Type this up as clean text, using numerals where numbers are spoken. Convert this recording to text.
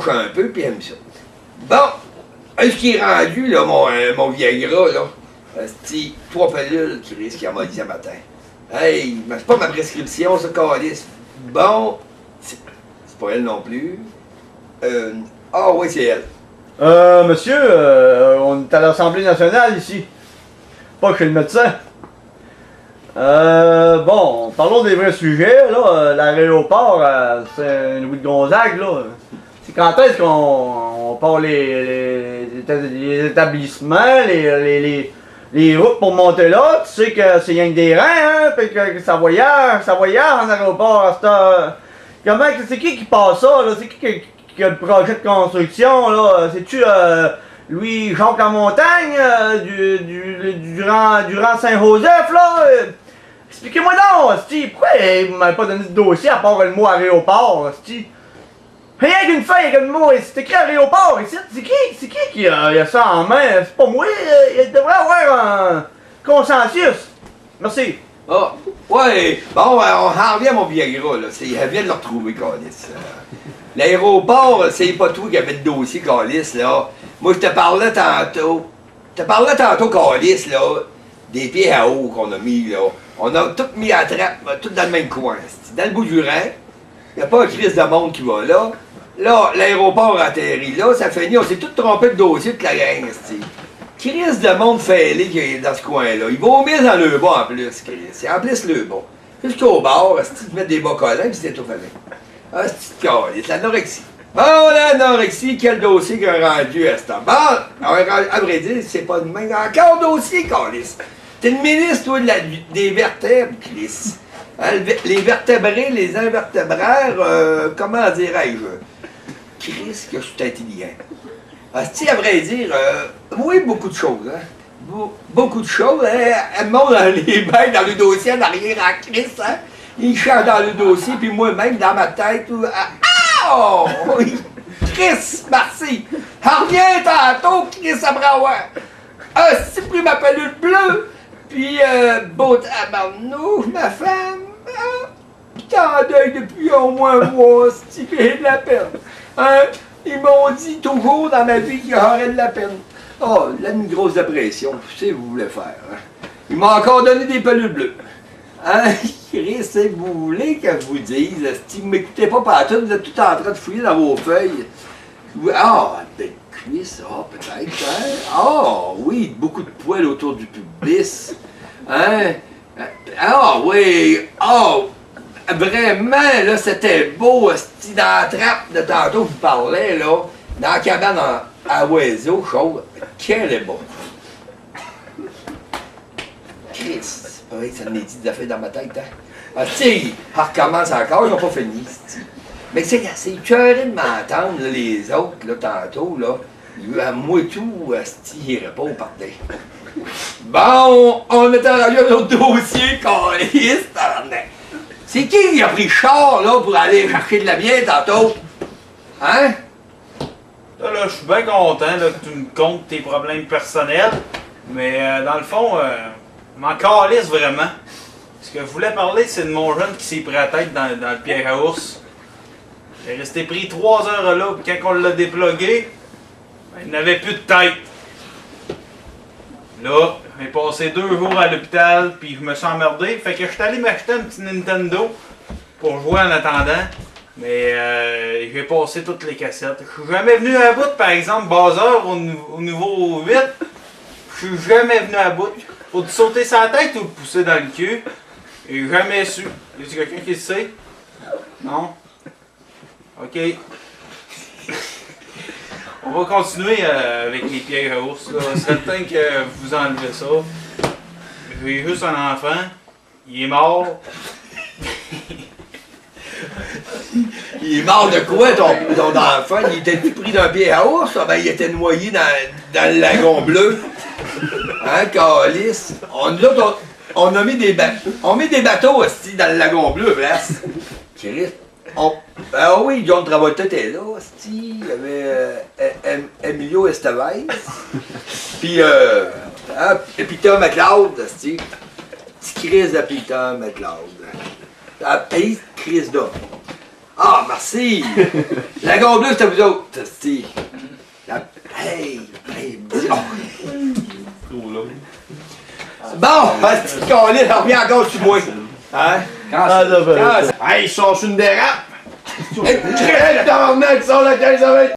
couche un peu, puis aime ça. Bon, ce qui est rendu, là, mon Viagra, là, c'est 3 pilules qui risquent à m'a dit ce matin. Hey, c'est pas ma prescription, ça, calice. Bon, c'est pas elle non plus. Oui, c'est elle. Monsieur, on est à l'Assemblée nationale ici. Pas chez le médecin. Bon, parlons des vrais sujets, là. L'aéroport, c'est Louis de Gonzague, là. C'est quand est-ce qu'on part les établissements, les routes pour monter là? Tu sais que c'est rien que des reins, hein? Fait que ça voyage en aéroport à cette Comment, c'est qui passe ça, là? C'est qui a le projet de construction, là? C'est-tu, Louis-Jacques Lamontagne, du rang Saint-Joseph, là? Expliquez-moi donc, hostie, pourquoi il m'avait pas donné de dossier à part le mot aéroport, hostie? Rien qu'une feuille avec le mot, c'est écrit aéroport ici, c'est qui a ça en main? C'est pas moi, il devrait avoir un consensus. Merci. Ah, ouais, bon, on en revient à mon Viagra, là. Elle vient de le retrouver, Calice. L'aéroport, c'est pas toi qui avait le dossier, Calice, là. Moi, je te parlais tantôt. Calice, là, des pieds à eau qu'on a mis, là. On a tout mis à trappe, tout dans le même coin. Dans le bout du rang. Il n'y a pas un crise de monde qui va là. Là, l'aéroport atterrit là, ça finit, on s'est tout trompé de dossier de la gang, crise de monde fêlé qui est dans ce coin-là. Ils vomissent dans le bas en plus, c'est en plus le bas. Jusqu'au bar, ils mettent des bas collants, puis c'est tout fait. Ah, c'est l'anorexie. Bon, l'anorexie, quel dossier qu'on a rendu à ce temps? Bon, à vrai dire, c'est pas de même. Encore dossier, Calice. T'es le ministre, toi, des vertèbres, Chris. Les vertébrés, les invertébraires, comment dirais-je? Chris, que je suis intelligent. À vrai dire, oui, beaucoup de choses, hein? Beaucoup de choses, hein? Elle monte dans les mains, dans le dossier, en arrière à Chris, hein? Il chante dans le dossier, puis moi-même, dans ma tête, oh! Chris, merci! Reviens tantôt, Chris Abraouin! Si plus ma pelule bleue! Puis, beau tabarnouche, ma femme, t'es en deuil depuis au moins un mois, c'est de la peine. Hein? Ils m'ont dit toujours dans ma vie qu'il y aurait de la peine. Oh, là, une grosse dépression, tu sais, vous voulez faire. Hein? Ils m'ont encore donné des pelules bleues. Hein? Chris, vous voulez que je vous dise, si vous ne m'écoutez pas partout, vous êtes tout en train de fouiller dans vos feuilles. Ah, ben, cuisse, peut-être, hein? Ah, oui, beaucoup de poils autour du pubis. Hein? Ah, oui, oh, vraiment, là, c'était beau, dans la trappe de tantôt, je vous parlais, là, dans la cabane à oiseaux, chose. Quel est beau! Chris, c'est pareil, ça m'est dit des affaires dans ma tête, hein? Ah, tu sais, ça recommence encore, ils n'ont pas fini, mais c'est écœuré de m'entendre, les autres, là, tantôt, là. Moi tout, il irait pas au party. Bon, on est rendu à notre dossier, câlisse, c'est qui a pris le char, là, pour aller chercher de la bière tantôt? Hein? Là, je suis bien content là, que tu me comptes tes problèmes personnels, mais dans le fond, m'en calisse vraiment. Ce que je voulais parler, c'est de mon jeune qui s'est pris la tête dans le pierre à ours. Il est resté pris 3 heures là, puis quand on l'a déplugué, ben, il n'avait plus de tête. Là, j'ai passé 2 jours à l'hôpital, puis je me suis emmerdé. Fait que je suis allé m'acheter un petit Nintendo pour jouer en attendant. Mais j'ai passé toutes les cassettes. Je suis jamais venu à bout, par exemple, Bowser au niveau 8. Je suis jamais venu à bout. Faut-tu sauter sa tête ou le pousser dans le cul? J'ai jamais su. Y a-t-il quelqu'un qui le sait? Non? Ok. On va continuer avec les pierres à ours. Ce serait le temps que vous enlevez ça. J'ai juste un enfant. Il est mort. Il est mort de quoi, ton enfant? Il était pris d'un pied à ours? Ben, il était noyé dans le lagon bleu. Hein, calice? On a mis des bateaux. On met des bateaux aussi dans le lagon bleu, place. Chris. Ah oui, John Travolta était là, il y avait Emilio Estevez. Puis Peter McLeod, petit Chris de Peter McLeod. Pays Chris d'homme. Ah, merci! La gomme bleue, c'était vous autres. Hey! Hey! Oh. Bon, petit câlisse, elle revient encore sur moi. Hein? Ah, ça fait. Hey, je cherche une dérape! Hey, tabarnak, sors la caisse avec!